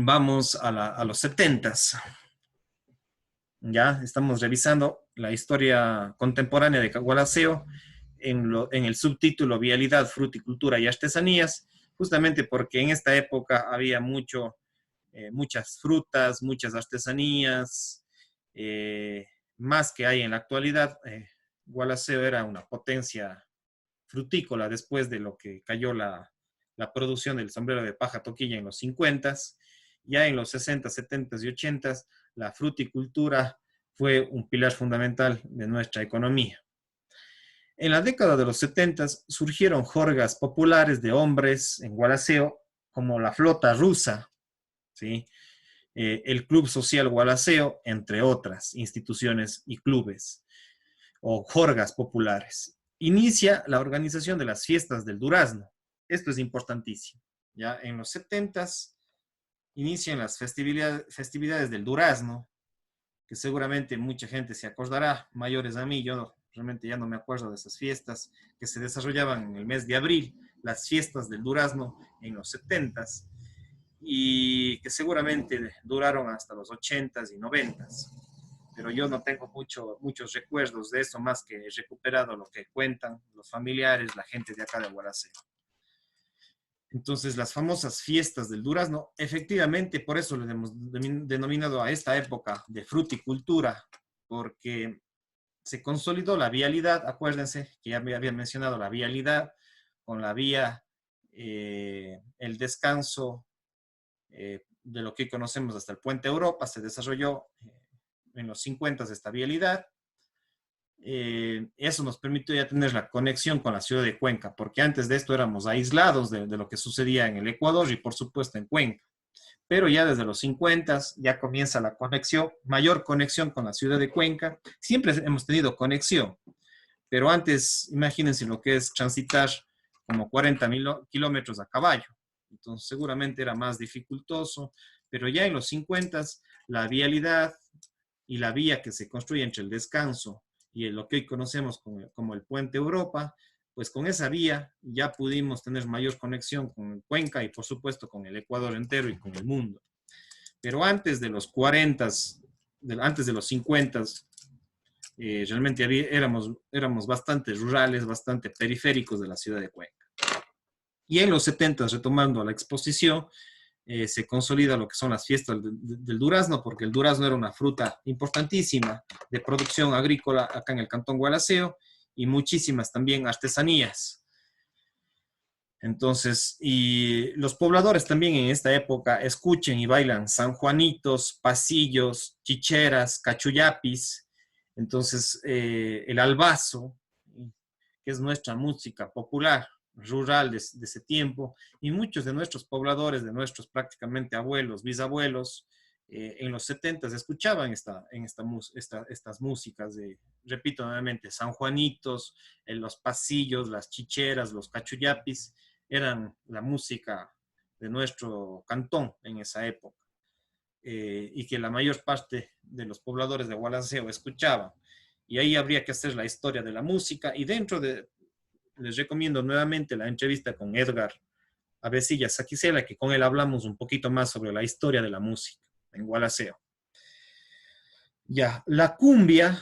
Vamos a los setentas. Ya estamos revisando la historia contemporánea de Gualaceo en el subtítulo Vialidad, Fruticultura y Artesanías, justamente porque en esta época había muchas frutas, muchas artesanías, eh, más que hay en la actualidad. Gualaceo era una potencia frutícola después de lo que cayó la producción del sombrero de paja toquilla en los 50. Ya en los 60, 70 y 80 la fruticultura fue un pilar fundamental de nuestra economía. En la década de los 70 surgieron jorgas populares de hombres en Gualaceo, como la Flota Rusa, ¿sí? El Club Social Gualaceo, entre otras instituciones y clubes o jorgas populares. Inicia la organización de las fiestas del durazno. Esto es importantísimo. Ya en los 70 inician las festividades del durazno, que seguramente mucha gente se acordará, mayores a mí. Yo realmente ya no me acuerdo de esas fiestas que se desarrollaban en el mes de abril, las fiestas del durazno en los 70 y que seguramente duraron hasta los 80 y 90. Pero yo no tengo muchos recuerdos de eso, más que he recuperado lo que cuentan los familiares, la gente de acá de Gualaceo. Entonces, las famosas fiestas del durazno, efectivamente, por eso le hemos denominado a esta época de fruticultura, porque se consolidó la vialidad. Acuérdense que ya me había mencionado la vialidad con la vía, el descanso de lo que conocemos hasta el Puente Europa, se desarrolló en los 50 esta vialidad. Eso nos permitió ya tener la conexión con la ciudad de Cuenca, porque antes de esto éramos aislados de lo que sucedía en el Ecuador y por supuesto en Cuenca. Pero ya desde los 50 ya comienza la conexión, mayor conexión con la ciudad de Cuenca. Siempre hemos tenido conexión, pero antes imagínense lo que es transitar como 40 kilómetros a caballo. Entonces seguramente era más dificultoso, pero ya en los 50 la vialidad y la vía que se construye entre el descanso y lo que hoy conocemos como el Puente Europa, pues con esa vía ya pudimos tener mayor conexión con Cuenca y por supuesto con el Ecuador entero y con el mundo. Pero antes de los 40, antes de los 50, realmente éramos bastante rurales, bastante periféricos de la ciudad de Cuenca. Y en los 70, retomando la exposición, se consolida lo que son las fiestas del durazno, porque el durazno era una fruta importantísima de producción agrícola acá en el Cantón Gualaceo y muchísimas también artesanías. Entonces, y los pobladores también en esta época escuchen y bailan sanjuanitos, pasillos, chicheras, cachuyapis. Entonces, el albazo, que es nuestra música popular, rural de ese tiempo, y muchos de nuestros pobladores, de nuestros prácticamente abuelos, bisabuelos, en los 70 escuchaban estas músicas de, repito nuevamente, sanjuanitos, en los pasillos, las chicheras, los cachuyapis, eran la música de nuestro cantón en esa época, y que la mayor parte de los pobladores de Gualaceo escuchaban. Y ahí habría que hacer la historia de la música, y les recomiendo nuevamente la entrevista con Edgar Avecilla Saquicela, que con él hablamos un poquito más sobre la historia de la música en Gualaceo. Ya, la cumbia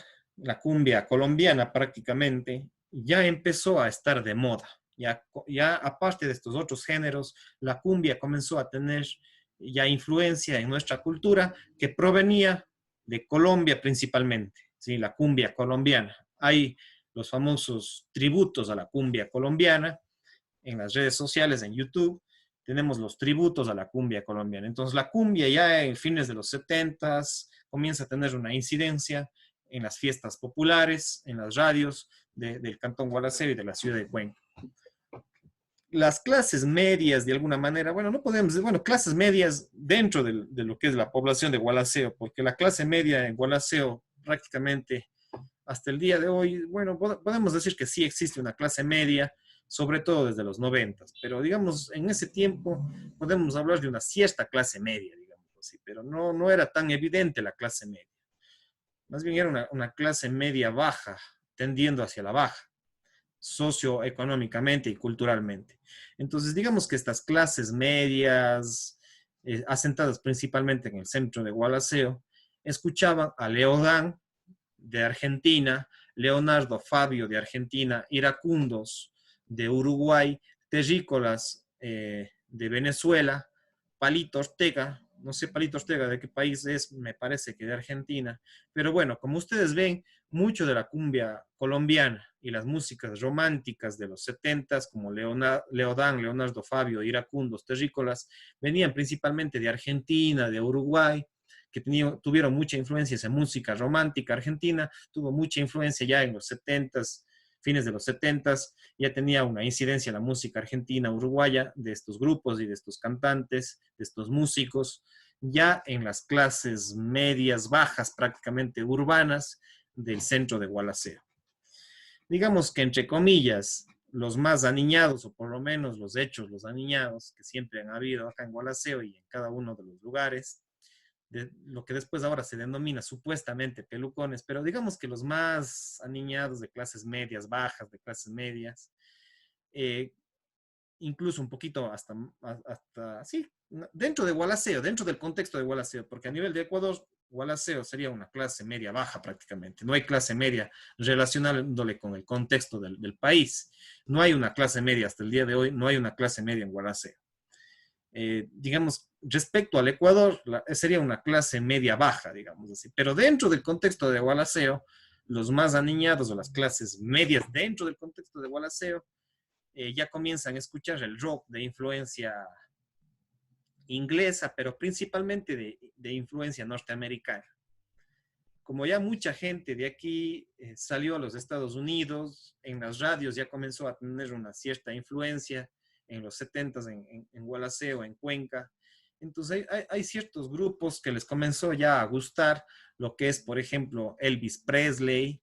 colombiana prácticamente, ya empezó a estar de moda. Ya aparte de estos otros géneros, la cumbia comenzó a tener ya influencia en nuestra cultura que provenía de Colombia principalmente, ¿sí? La cumbia colombiana. Hay los famosos tributos a la cumbia colombiana en las redes sociales, en YouTube. Tenemos los tributos a la cumbia colombiana. Entonces la cumbia ya en fines de los 70 comienza a tener una incidencia en las fiestas populares, en las radios del Cantón Gualaceo y de la ciudad de Cuenca. Las clases medias, de alguna manera, bueno, no podemos decir, bueno, clases medias dentro de lo que es la población de Gualaceo, porque la clase media en Gualaceo prácticamente hasta el día de hoy, bueno, podemos decir que sí existe una clase media, sobre todo desde los 90, pero digamos, en ese tiempo podemos hablar de una cierta clase media, digamos así, pero no era tan evidente la clase media. Más bien era una clase media baja, tendiendo hacia la baja, socioeconómicamente y culturalmente. Entonces, digamos que estas clases medias, asentadas principalmente en el centro de Gualaceo, escuchaban a Leodán de Argentina, Leonardo Fabio de Argentina, Iracundos de Uruguay, Terrícolas de Venezuela, Palito Ortega, no sé Palito Ortega de qué país es, me parece que de Argentina, pero bueno, como ustedes ven, mucho de la cumbia colombiana y las músicas románticas de los 70s, como Leodán, Leonardo Fabio, Iracundos, Terrícolas, venían principalmente de Argentina, de Uruguay, que tuvieron mucha influencia esa música romántica argentina, tuvo mucha influencia ya en los 70s, fines de los 70s, ya tenía una incidencia en la música argentina, uruguaya, de estos grupos y de estos cantantes, de estos músicos, ya en las clases medias, bajas, prácticamente urbanas, del centro de Gualaceo. Digamos que entre comillas, los más aniñados, o por lo menos los hechos, los aniñados, que siempre han habido acá en Gualaceo y en cada uno de los lugares, de lo que después ahora se denomina supuestamente pelucones, pero digamos que los más aniñados de clases medias, bajas, de clases medias, eh, incluso un poquito hasta, sí, dentro de Gualaceo, dentro del contexto de Gualaceo, porque a nivel de Ecuador, Gualaceo sería una clase media baja prácticamente. No hay clase media relacionándole con el contexto del país. No hay una clase media hasta el día de hoy, no hay una clase media en Gualaceo. Digamos, respecto al Ecuador, sería una clase media baja, digamos así. Pero dentro del contexto de Gualaceo, los más aniñados o las clases medias dentro del contexto de Gualaceo ya comienzan a escuchar el rock de influencia inglesa, pero principalmente de influencia norteamericana. Como ya mucha gente de aquí salió a los Estados Unidos, en las radios ya comenzó a tener una cierta influencia en los 70s en Gualaceo, en Cuenca. Entonces hay ciertos grupos que les comenzó ya a gustar lo que es, por ejemplo, Elvis Presley,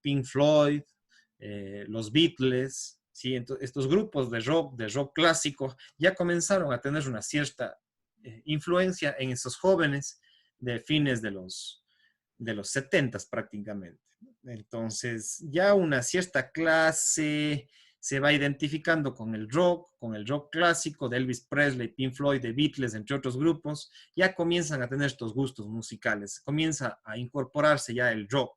Pink Floyd, los Beatles, ¿sí? Entonces, estos grupos de rock clásico, ya comenzaron a tener una cierta influencia en esos jóvenes de fines de los 70s prácticamente. Entonces, ya una cierta clase se va identificando con el rock clásico de Elvis Presley, Pink Floyd, de Beatles, entre otros grupos, ya comienzan a tener estos gustos musicales, comienza a incorporarse ya el rock.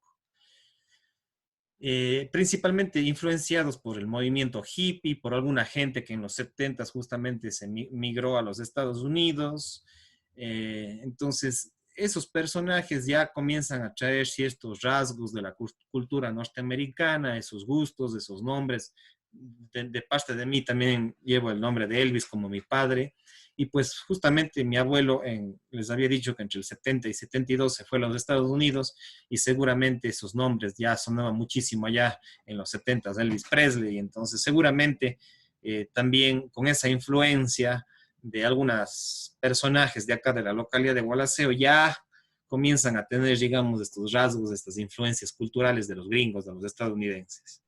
Principalmente influenciados por el movimiento hippie, por alguna gente que en los 70s justamente se migró a los Estados Unidos. Entonces, esos personajes ya comienzan a traer ciertos rasgos de la cultura norteamericana, esos gustos, esos nombres. De parte de mí también llevo el nombre de Elvis como mi padre. Y pues justamente mi abuelo les había dicho que entre el 70 y 72 se fue a los Estados Unidos y seguramente esos nombres ya sonaban muchísimo allá en los 70 de Elvis Presley. Entonces seguramente también con esa influencia de algunos personajes de acá de la localidad de Gualaceo ya comienzan a tener, digamos, estos rasgos, estas influencias culturales de los gringos, de los estadounidenses.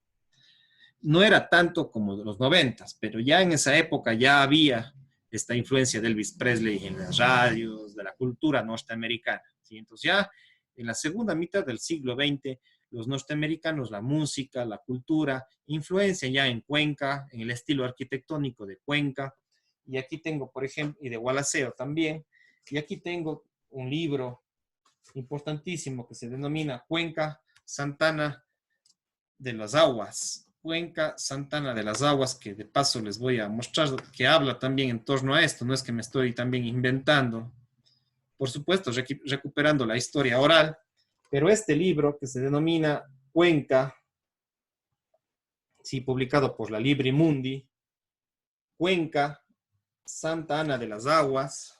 No era tanto como de los 90s, pero ya en esa época ya había esta influencia de Elvis Presley en las radios, de la cultura norteamericana, ¿sí? Entonces ya en la segunda mitad del siglo XX, los norteamericanos, la música, la cultura, influencian ya en Cuenca, en el estilo arquitectónico de Cuenca, y aquí tengo, por ejemplo, y de Gualaceo también, y aquí tengo un libro importantísimo que se denomina Cuenca Santana de las Aguas. Cuenca Santana de las Aguas, que de paso les voy a mostrar, que habla también en torno a esto, no es que me estoy también inventando, por supuesto, recuperando la historia oral, pero este libro que se denomina Cuenca, sí, publicado por la Libri Mundi, Cuenca, Santa Ana de las Aguas.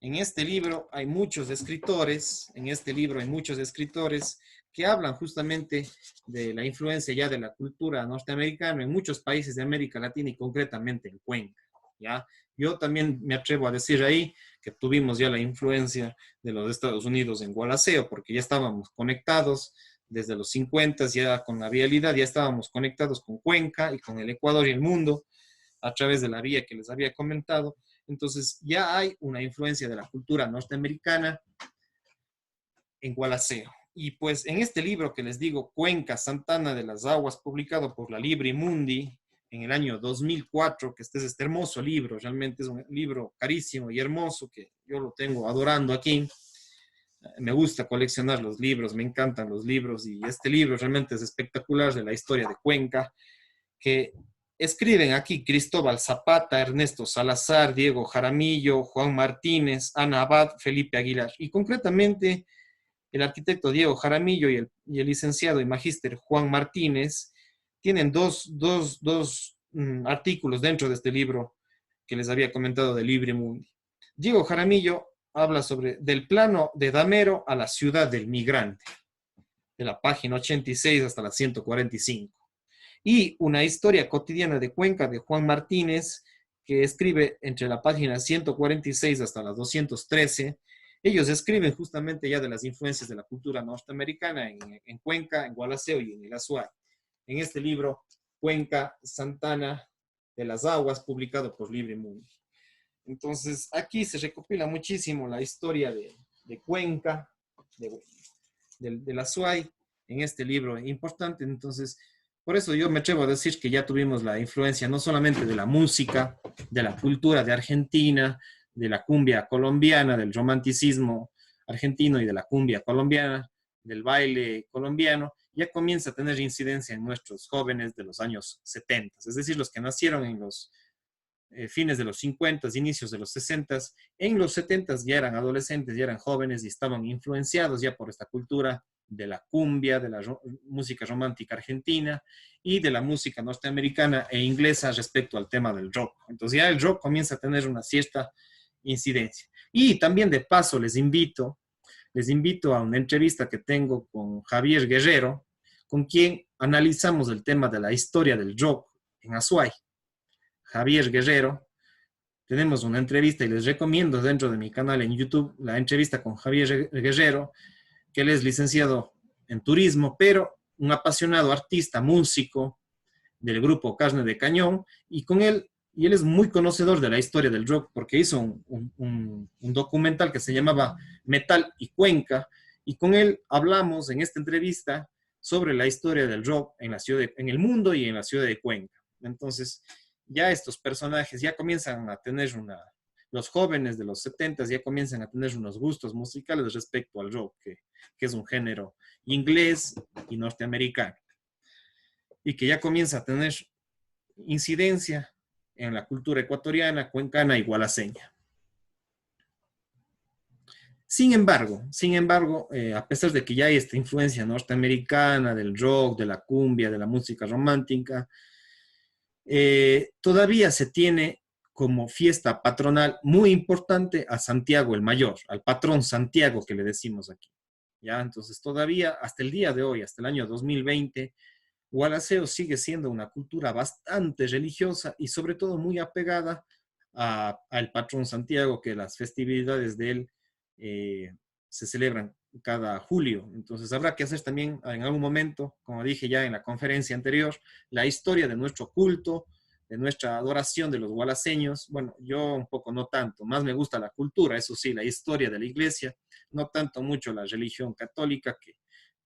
En este libro hay muchos escritores, que hablan justamente de la influencia ya de la cultura norteamericana en muchos países de América Latina y concretamente en Cuenca, ¿ya? Yo también me atrevo a decir ahí que tuvimos ya la influencia de los Estados Unidos en Gualaceo, porque ya estábamos conectados desde los 50, ya con la vialidad, ya estábamos conectados con Cuenca y con el Ecuador y el mundo a través de la vía que les había comentado. Entonces ya hay una influencia de la cultura norteamericana en Gualaceo. Y pues en este libro que les digo, Cuenca Santana de las Aguas, publicado por la Libri Mundi, en el año 2004, que este es este hermoso libro, realmente es un libro carísimo y hermoso que yo lo tengo adorando aquí. Me gusta coleccionar los libros, me encantan los libros y este libro realmente es espectacular de la historia de Cuenca, que escriben aquí Cristóbal Zapata, Ernesto Salazar, Diego Jaramillo, Juan Martínez, Ana Abad, Felipe Aguilar. Y concretamente el arquitecto Diego Jaramillo y el licenciado y magíster Juan Martínez tienen dos artículos dentro de este libro que les había comentado de Libre Mundi. Diego Jaramillo habla sobre del plano de Damero a la ciudad del migrante, de la página 86 hasta la 145. Y una historia cotidiana de Cuenca de Juan Martínez, que escribe entre la página 146 hasta la 213. Ellos escriben justamente ya de las influencias de la cultura norteamericana en Cuenca, en Gualaceo y en el Azuay. En este libro, Cuenca, Santana de las Aguas, publicado por Libre Mundi. Entonces, aquí se recopila muchísimo la historia de Cuenca, del Azuay, en este libro importante. Entonces, por eso yo me atrevo a decir que ya tuvimos la influencia no solamente de la música, de la cultura de Argentina, de la cumbia colombiana, del romanticismo argentino y de la cumbia colombiana, del baile colombiano, ya comienza a tener incidencia en nuestros jóvenes de los años 70, es decir, los que nacieron en los fines de los 50, inicios de los 60, en los 70 ya eran adolescentes, ya eran jóvenes y estaban influenciados ya por esta cultura de la cumbia, de la música romántica argentina y de la música norteamericana e inglesa respecto al tema del rock. Entonces ya el rock comienza a tener una cierta incidencia. Y también de paso les invito a una entrevista que tengo con Javier Guerrero, con quien analizamos el tema de la historia del rock en Azuay. Javier Guerrero, tenemos una entrevista y les recomiendo dentro de mi canal en YouTube la entrevista con Javier Guerrero, que él es licenciado en turismo, pero un apasionado artista, músico del grupo Carne de Cañón, y él es muy conocedor de la historia del rock porque hizo un documental que se llamaba Metal y Cuenca, y con él hablamos en esta entrevista sobre la historia del rock en el mundo y en la ciudad de Cuenca. Entonces, ya estos personajes ya comienzan a tener los jóvenes de los 70 ya comienzan a tener unos gustos musicales respecto al rock, que es un género inglés y norteamericano, y que ya comienza a tener incidencia en la cultura ecuatoriana, cuencana y gualaceña. Sin embargo, a pesar de que ya hay esta influencia norteamericana del rock, de la cumbia, de la música romántica, todavía se tiene como fiesta patronal muy importante a Santiago el Mayor, al patrón Santiago que le decimos aquí. ¿Ya? Entonces todavía hasta el día de hoy, hasta el año 2020, Gualaceo sigue siendo una cultura bastante religiosa y sobre todo muy apegada al patrón Santiago, que las festividades de él se celebran cada julio. Entonces habrá que hacer también en algún momento, como dije ya en la conferencia anterior, la historia de nuestro culto, de nuestra adoración de los gualaceños. Bueno, yo un poco no tanto, más me gusta la cultura, eso sí, la historia de la iglesia, no tanto mucho la religión católica, que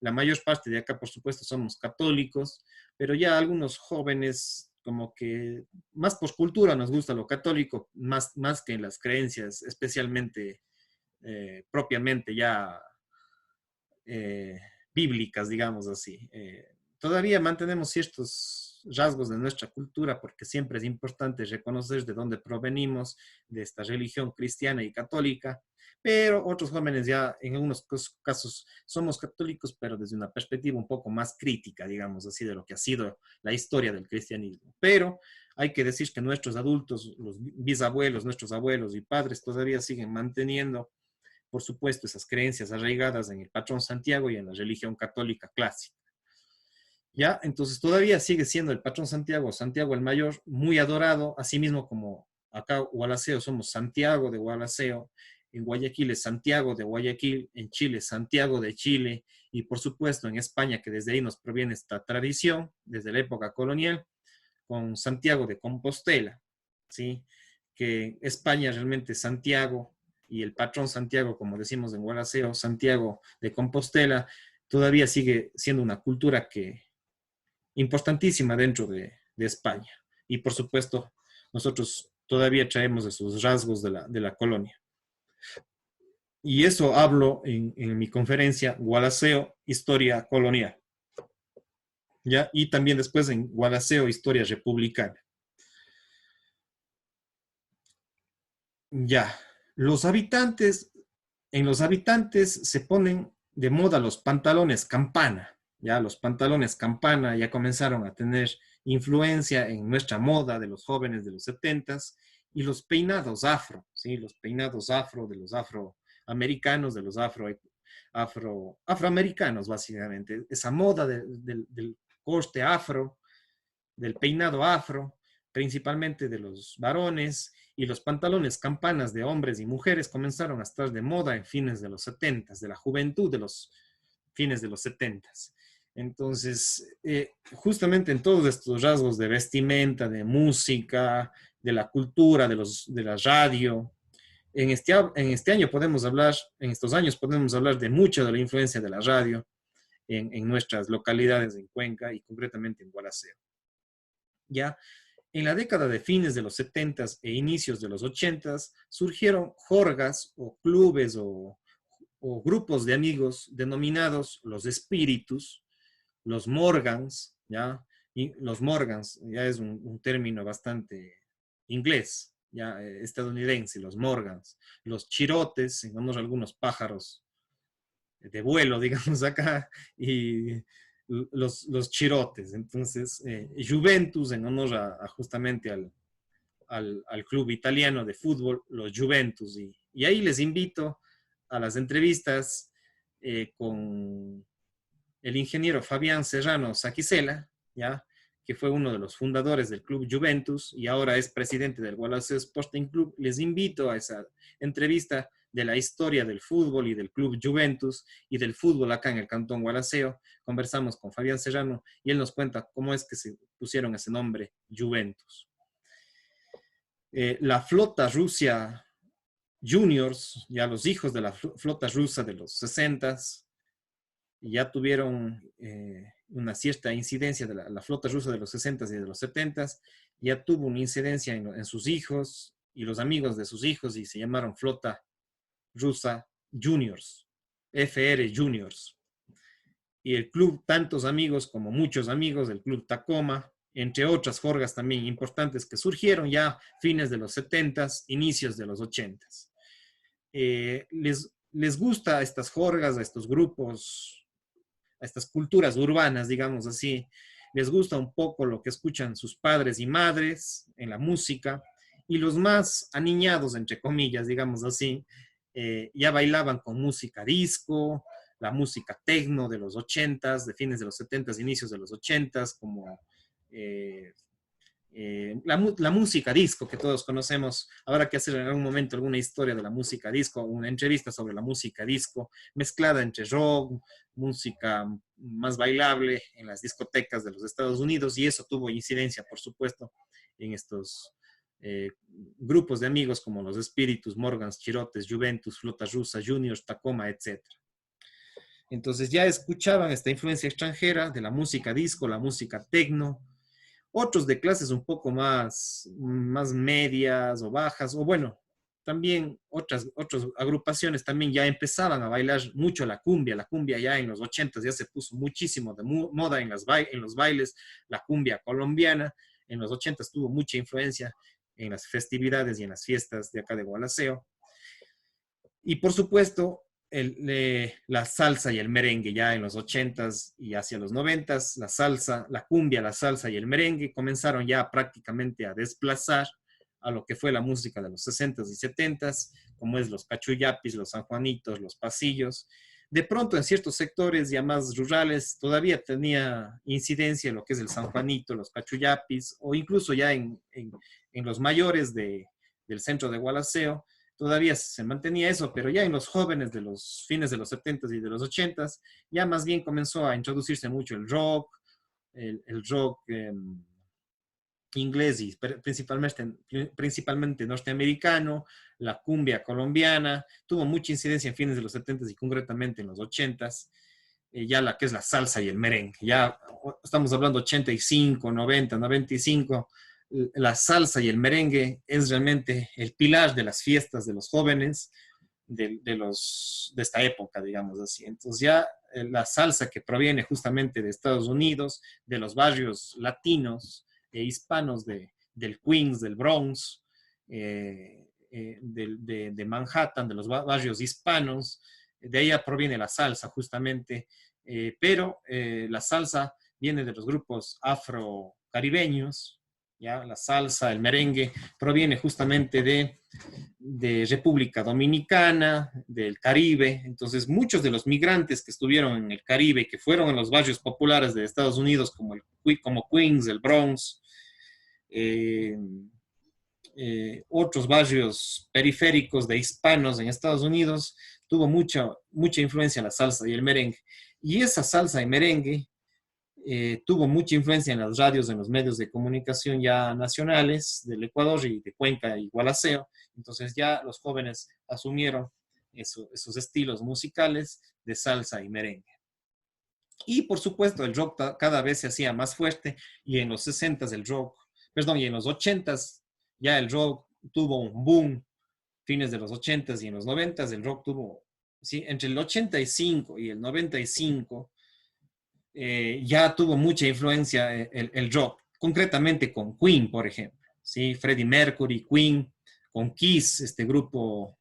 la mayor parte de acá, por supuesto, somos católicos, pero ya algunos jóvenes como que más por cultura nos gusta lo católico, más que las creencias, especialmente propiamente ya eh, bíblicas, digamos así. Todavía mantenemos ciertos rasgos de nuestra cultura porque siempre es importante reconocer de dónde provenimos, de esta religión cristiana y católica, pero otros jóvenes ya en algunos casos somos católicos, pero desde una perspectiva un poco más crítica, digamos así, de lo que ha sido la historia del cristianismo. Pero hay que decir que nuestros adultos, los bisabuelos, nuestros abuelos y padres todavía siguen manteniendo, por supuesto, esas creencias arraigadas en el patrón Santiago y en la religión católica clásica. ¿Ya? Entonces todavía sigue siendo el patrón Santiago, Santiago el Mayor, muy adorado, así mismo como acá Gualaceo somos Santiago de Gualaceo, en Guayaquil es Santiago de Guayaquil, en Chile Santiago de Chile, y por supuesto en España, que desde ahí nos proviene esta tradición, desde la época colonial, con Santiago de Compostela, ¿sí? Que España realmente Santiago y el patrón Santiago, como decimos en Gualaceo, Santiago de Compostela, todavía sigue siendo una cultura importantísima dentro de España. y por supuesto nosotros todavía traemos esos rasgos de la colonia. Y eso hablo en mi conferencia Gualaceo, Historia Colonial. ¿Ya? Y también después en Gualaceo, Historia Republicana. Ya, en los habitantes se ponen de moda los pantalones campana. Ya, los pantalones campana ya comenzaron a tener influencia en nuestra moda de los jóvenes de los 70s y los peinados afro, ¿sí? Los peinados afro de los afroamericanos, de los afroamericanos, básicamente. Esa moda del corte afro, del peinado afro, principalmente de los varones, y los pantalones campanas de hombres y mujeres comenzaron a estar de moda en fines de los 70s, de la juventud de los fines de los 70s. Entonces, justamente en todos estos rasgos de vestimenta, de música, de la cultura, de la radio, en este año podemos hablar, en estos años podemos hablar de mucha de la influencia de la radio en nuestras localidades en Cuenca y concretamente en Gualaceo. Ya en la década de fines de los 70s e inicios de los 80s surgieron jorgas o clubes o grupos de amigos denominados los espíritus, los Morgans, ¿ya? Y los Morgans ya es un término bastante inglés, ya estadounidense, los Morgans, los chirotes, en honor a algunos pájaros de vuelo, digamos acá, y los chirotes. Entonces, Juventus, en honor justamente al club italiano de fútbol, los Juventus. Y ahí les invito a las entrevistas con el ingeniero Fabián Serrano Saquicela, ¿ya? Que fue uno de los fundadores del club Juventus y ahora es presidente del Gualaceo Sporting Club. Les invito a esa entrevista de la historia del fútbol y del club Juventus y del fútbol acá en el Cantón Gualaceo. Conversamos con Fabián Serrano y él nos cuenta cómo es que se pusieron ese nombre Juventus. La flota Rusia Juniors, ya los hijos de la flota rusa de los 60s, ya tuvieron una cierta incidencia de la flota rusa de los 60s y de los 70s, ya tuvo una incidencia en sus hijos y los amigos de sus hijos y se llamaron flota rusa Juniors, FR Juniors. Y el club, tantos amigos como muchos amigos, el club Tacoma, entre otras jorgas también importantes que surgieron ya fines de los 70s, inicios de los 80s. Les gusta a estas jorgas, a estos grupos, a estas culturas urbanas, digamos así, les gusta un poco lo que escuchan sus padres y madres en la música, y los más aniñados, entre comillas, digamos así, ya bailaban con música disco, la música tecno de los 80s, de fines de los 70s, inicios de los 80s, como la música disco que todos conocemos. Habrá que hacer en algún momento alguna historia de la música disco, una entrevista sobre la música disco, mezclada entre rock, música más bailable en las discotecas de los Estados Unidos, y eso tuvo incidencia, por supuesto, en estos grupos de amigos como los Espíritus, Morgans, Chirotes, Juventus, Flota Rusa, Juniors, Tacoma, etc. Entonces ya escuchaban esta influencia extranjera de la música disco, la música tecno, otros de clases un poco más medias o bajas, o bueno, también otras agrupaciones también ya empezaban a bailar mucho la cumbia ya en los 80s ya se puso muchísimo de moda en los bailes, la cumbia colombiana, en los 80s tuvo mucha influencia en las festividades y en las fiestas de acá de Gualaceo. Y por supuesto, la salsa y el merengue ya en los 80s y hacia los 90s, la salsa, la cumbia, la salsa y el merengue comenzaron ya prácticamente a desplazar a lo que fue la música de los 60s y 70s, como es los cachuyapis, los sanjuanitos, los pasillos. De pronto en ciertos sectores ya más rurales todavía tenía incidencia en lo que es el sanjuanito, los cachuyapis, o incluso ya en los mayores del centro de Gualaceo, todavía se mantenía eso, pero ya en los jóvenes de los fines de los 70s y de los 80s, ya más bien comenzó a introducirse mucho el rock, el rock inglés y principalmente norteamericano, la cumbia colombiana, tuvo mucha incidencia en fines de los 70s y concretamente en los 80s, ya la que es la salsa y el merengue, ya estamos hablando 85, 90, 95, la salsa y el merengue es realmente el pilar de las fiestas de los jóvenes de esta época, digamos así. Entonces ya la salsa que proviene justamente de Estados Unidos, de los barrios latinos e hispanos del Queens, del Bronx, de Manhattan, de los barrios hispanos, de ahí proviene la salsa justamente, pero la salsa viene de los grupos afro-caribeños, ¿ya? La salsa, el merengue, proviene justamente de República Dominicana, del Caribe. Entonces, muchos de los migrantes que estuvieron en el Caribe, que fueron en los barrios populares de Estados Unidos, como Queens, el Bronx, eh, otros barrios periféricos de hispanos en Estados Unidos, tuvo mucha influencia la salsa y el merengue. Y esa salsa y merengue tuvo mucha influencia en las radios, en los medios de comunicación ya nacionales del Ecuador y de Cuenca y Gualaceo. Entonces ya los jóvenes asumieron esos estilos musicales de salsa y merengue. Y por supuesto el rock cada vez se hacía más fuerte y en los 60s el rock, perdón, y en los 80s ya el rock tuvo un boom, fines de los 80s y en los 90s el rock tuvo, sí, entre el 85 y el 95 ya tuvo mucha influencia el rock, concretamente con Queen, por ejemplo, ¿sí? Freddie Mercury, Queen, con Kiss, este grupo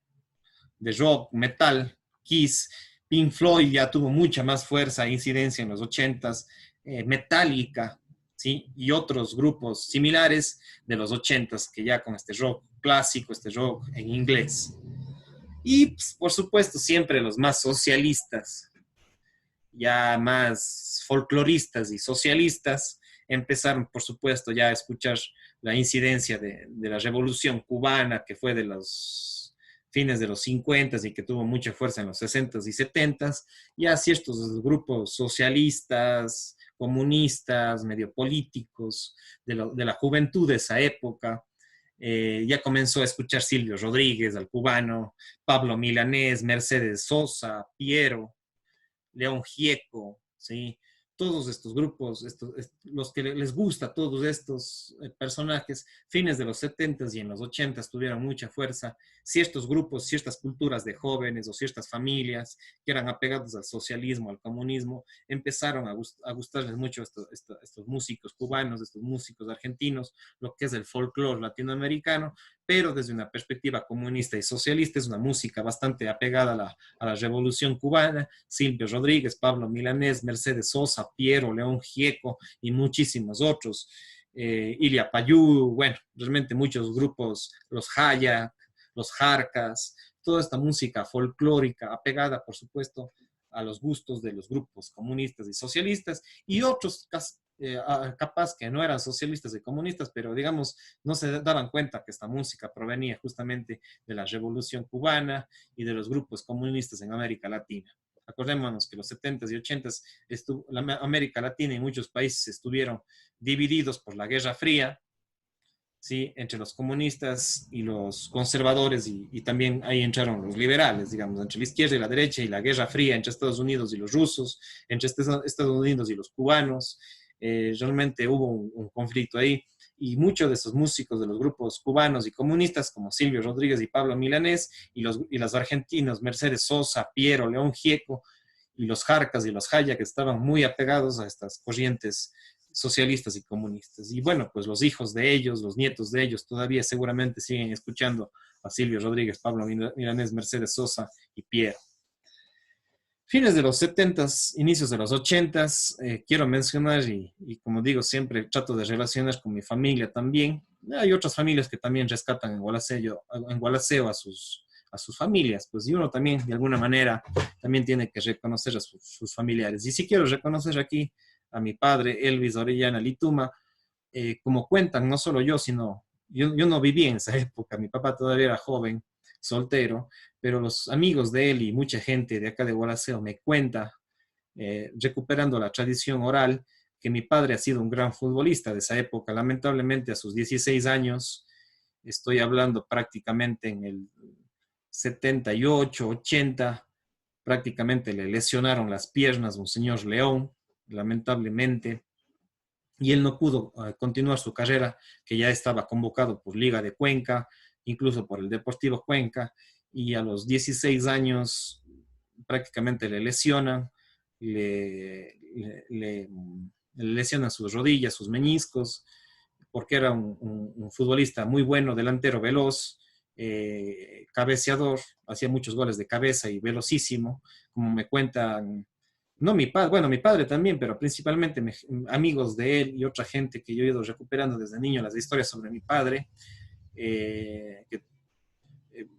de rock, metal, Kiss, Pink Floyd ya tuvo mucha más fuerza e incidencia en los 80s, Metallica, ¿sí? Y otros grupos similares de los 80s que ya con este rock clásico, este rock en inglés. Y pues, por supuesto siempre los más socialistas, ya más folcloristas y socialistas, empezaron, por supuesto, ya a escuchar la incidencia de la revolución cubana, que fue de los fines de los 50 y que tuvo mucha fuerza en los 60s y 70s, y así estos grupos socialistas, comunistas, medio políticos, de la juventud de esa época, ya comenzó a escuchar Silvio Rodríguez, al cubano, Pablo Milanés, Mercedes Sosa, Piero, León Gieco, ¿sí? Todos estos grupos, los que les gusta, todos estos personajes, fines de los 70s y en los 80s tuvieron mucha fuerza. Ciertos grupos, ciertas culturas de jóvenes o ciertas familias que eran apegados al socialismo, al comunismo, empezaron a gustarles mucho estos músicos cubanos, estos músicos argentinos, lo que es el folclore latinoamericano, pero desde una perspectiva comunista y socialista. Es una música bastante apegada a la revolución cubana. Silvio Rodríguez, Pablo Milanés, Mercedes Sosa, Piero, León Gieco y muchísimos otros. Ilia Payú, bueno, realmente muchos grupos, los Hayak, los Jarcas, toda esta música folclórica apegada, por supuesto, a los gustos de los grupos comunistas y socialistas, y otros capaz que no eran socialistas y comunistas, pero digamos, no se daban cuenta que esta música provenía justamente de la Revolución Cubana y de los grupos comunistas en América Latina. Acordémonos que los 70s y 80s la América Latina y muchos países estuvieron divididos por la Guerra Fría, ¿sí? Entre los comunistas y los conservadores, y también ahí entraron los liberales, digamos, entre la izquierda y la derecha, y la Guerra Fría entre Estados Unidos y los rusos, entre Estados Unidos y los cubanos. Realmente hubo un conflicto ahí, y muchos de esos músicos de los grupos cubanos y comunistas, como Silvio Rodríguez y Pablo Milanés, y los argentinos, Mercedes Sosa, Piero, León Gieco, y los Jarcas y los Hayak, que estaban muy apegados a estas corrientes socialistas y comunistas. Y bueno, pues los hijos de ellos, los nietos de ellos, todavía seguramente siguen escuchando a Silvio Rodríguez, Pablo Milanés, Mercedes Sosa y Piero. Fines de los 70s, inicios de los 80s, quiero mencionar, y como digo, siempre trato de relacionar con mi familia también. Hay otras familias que también rescatan en Gualaceo a sus familias, pues, y uno también, de alguna manera, también tiene que reconocer a sus familiares. Y si quiero reconocer aquí a mi padre, Elvis Orellana Lituma, como cuentan, no solo yo, sino yo no viví en esa época, mi papá todavía era joven, soltero, pero los amigos de él y mucha gente de acá de Gualaceo me cuenta, recuperando la tradición oral, que mi padre ha sido un gran futbolista de esa época. Lamentablemente a sus 16 años, estoy hablando prácticamente en el 78, 80, prácticamente le lesionaron las piernas a un señor León, lamentablemente. y él no pudo continuar su carrera, que ya estaba convocado por Liga de Cuenca, incluso por el Deportivo Cuenca, y a los 16 años prácticamente le lesionan, le, le, le lesionan sus rodillas, sus meniscos, porque era un futbolista muy bueno, delantero veloz, cabeceador, hacía muchos goles de cabeza y velocísimo, como me cuentan, no mi padre, bueno, mi padre también, pero principalmente amigos de él y otra gente que yo he ido recuperando desde niño las historias sobre mi padre, que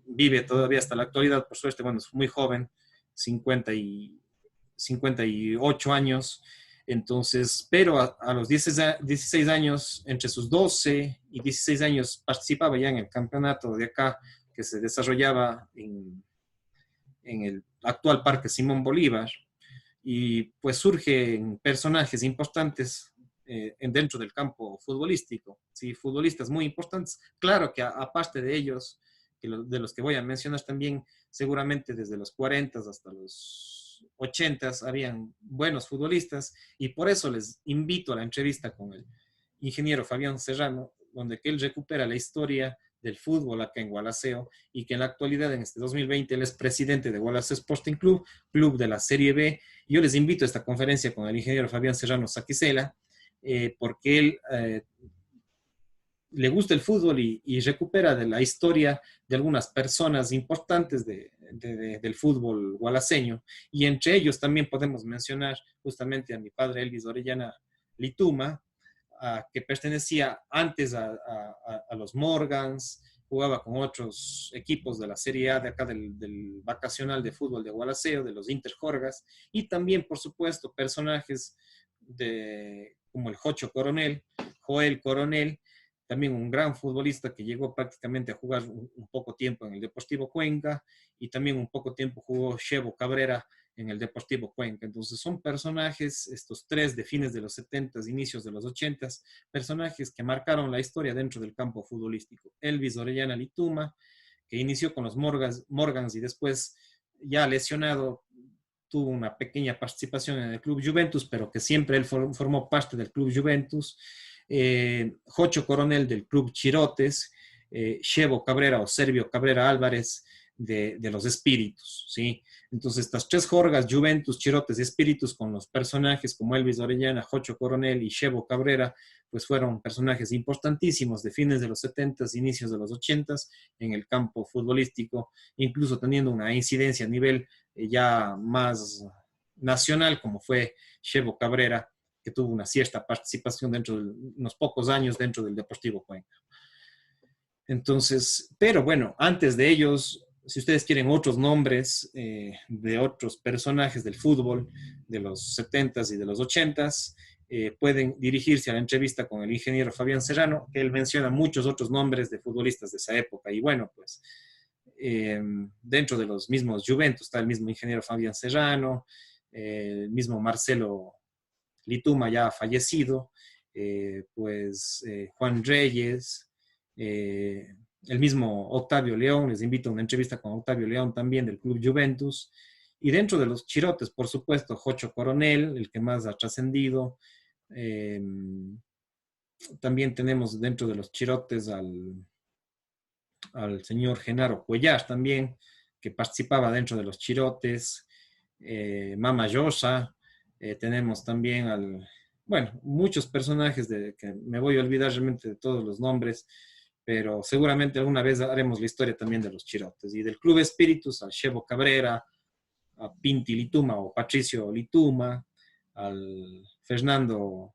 vive todavía hasta la actualidad, por suerte, bueno, es muy joven, 50 y 58 años. Entonces, pero a los 16 años, entre sus 12 y 16 años, participaba ya en el campeonato de acá que se desarrollaba en el actual Parque Simón Bolívar. Y pues surgen personajes importantes dentro del campo futbolístico, ¿sí? Futbolistas muy importantes. Claro que aparte de ellos, de los que voy a mencionar también, seguramente desde los 40 hasta los 80 habían buenos futbolistas y por eso les invito a la entrevista con el ingeniero Fabián Serrano, donde que él recupera la historia del fútbol acá en Gualaceo y que en la actualidad, en este 2020, él es presidente de Gualaceo Sporting Club, club de la Serie B. Yo les invito a esta conferencia con el ingeniero Fabián Serrano Saquicela, porque él le gusta el fútbol y recupera de la historia de algunas personas importantes del fútbol gualaceño. Y entre ellos también podemos mencionar justamente a mi padre Elvis Orellana Lituma, que pertenecía antes a los Morgans, jugaba con otros equipos de la Serie A de acá del vacacional de fútbol de Gualaceo, de los Interjorgas, y también, por supuesto, personajes como el Jocho Coronel, Joel Coronel, también un gran futbolista que llegó prácticamente a jugar un poco tiempo en el Deportivo Cuenca y también un poco tiempo jugó Chevo Cabrera en el Deportivo Cuenca. Entonces son personajes, estos tres de fines de los 70, inicios de los 80, personajes que marcaron la historia dentro del campo futbolístico. Elvis Orellana Lituma, que inició con los Morgans y después ya lesionado tuvo una pequeña participación en el Club Juventus, pero que siempre él formó parte del Club Juventus. Jocho Coronel del Club Chirotes, Chevo Cabrera o Servio Cabrera Álvarez de los Espíritus, ¿sí? Entonces estas tres jorgas, Juventus, Chirotes y Espíritus, con los personajes como Elvis Orellana, Jocho Coronel y Chevo Cabrera, pues fueron personajes importantísimos de fines de los 70, inicios de los 80 en el campo futbolístico, incluso teniendo una incidencia a nivel ya más nacional, como fue Chevo Cabrera, que tuvo una cierta participación dentro de unos pocos años dentro del Deportivo Cuenca. Entonces, pero bueno, antes de ellos, si ustedes quieren otros nombres de otros personajes del fútbol de los 70s y de los 80s, pueden dirigirse a la entrevista con el ingeniero Fabián Serrano, que él menciona muchos otros nombres de futbolistas de esa época. Y bueno, pues dentro de los mismos Juventus está el mismo ingeniero Fabián Serrano, el mismo Marcelo Lituma ya fallecido, Juan Reyes, el mismo Octavio León, les invito a una entrevista con Octavio León también del Club Juventus, y dentro de los Chirotes, por supuesto, Jocho Coronel, el que más ha trascendido, también tenemos dentro de los Chirotes al señor Genaro Cuellar también, que participaba dentro de los Chirotes, Mama Yosa, tenemos también bueno, muchos personajes que me voy a olvidar realmente de todos los nombres, pero seguramente alguna vez haremos la historia también de los Chirotes. Y del Club Espíritus, al Chevo Cabrera, a Pinti Lituma o Patricio Lituma, al Fernando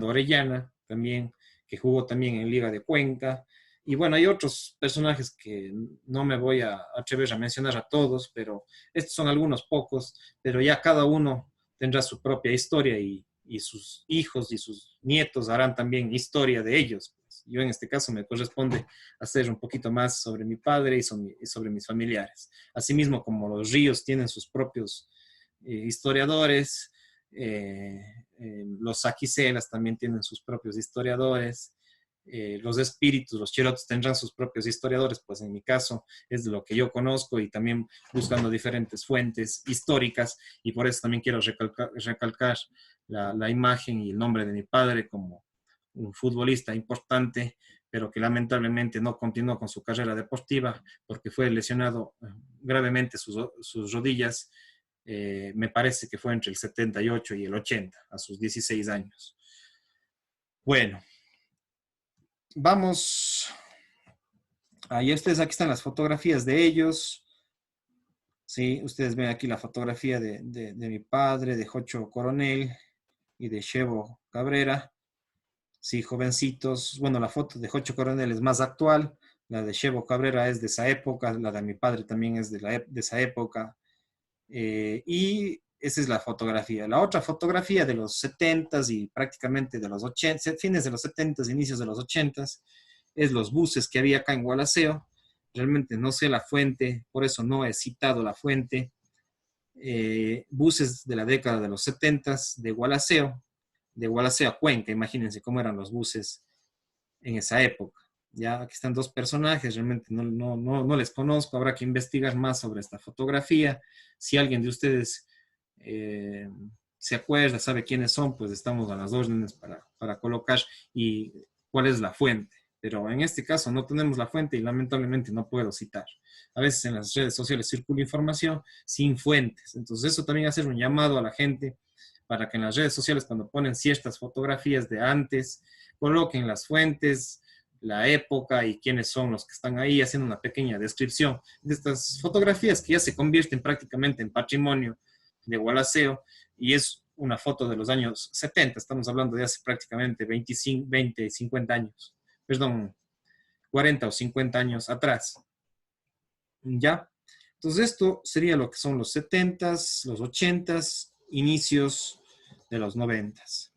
Orellana también, que jugó también en Liga de Cuenca. Y bueno, hay otros personajes que no me voy a atrever a mencionar a todos, pero estos son algunos pocos, pero ya cada uno tendrá su propia historia y sus hijos y sus nietos harán también historia de ellos. Yo en este caso me corresponde hacer un poquito más sobre mi padre y sobre mis familiares. Asimismo, como los ríos tienen sus propios historiadores, los saquicelas también tienen sus propios historiadores, los espíritus, los chirotes tendrán sus propios historiadores, pues en mi caso es de lo que yo conozco y también buscando diferentes fuentes históricas y por eso también quiero recalcar la imagen y el nombre de mi padre como un futbolista importante, pero que lamentablemente no continuó con su carrera deportiva porque fue lesionado gravemente sus rodillas. Me parece que fue entre el 78 y el 80, a sus 16 años. Bueno, vamos. Ahí ustedes, aquí están las fotografías de ellos. Sí, ustedes ven aquí la fotografía de mi padre, de Jocho Coronel y de Chevo Cabrera. Sí, jovencitos. Bueno, la foto de Jocho Coronel es más actual. La de Chevo Cabrera es de esa época. La de mi padre también es de esa época. Y esa es la fotografía. La otra fotografía de los 70s y prácticamente de los 80, fines de los 70s, inicios de los 80s, es los buses que había acá en Gualaceo. Realmente no sé la fuente, por eso no he citado la fuente. Buses de la década de los 70s de Gualaceo a Cuenca. Imagínense cómo eran los buses en esa época. Ya aquí están dos personajes, realmente no les conozco, habrá que investigar más sobre esta fotografía. Si alguien de ustedes se acuerda, sabe quiénes son, pues estamos a las órdenes para colocar y cuál es la fuente. Pero en este caso no tenemos la fuente y lamentablemente no puedo citar. A veces en las redes sociales circula información sin fuentes. Entonces eso también hace un llamado a la gente para que en las redes sociales cuando ponen ciertas fotografías de antes, coloquen las fuentes, la época y quiénes son los que están ahí, haciendo una pequeña descripción de estas fotografías que ya se convierten prácticamente en patrimonio de Gualaceo y es una foto de los años 70, estamos hablando de hace prácticamente 25, 20, 50 años, perdón, 40 o 50 años atrás. ¿Ya? Entonces esto sería lo que son los 70s, los 80s, inicios de los 90s.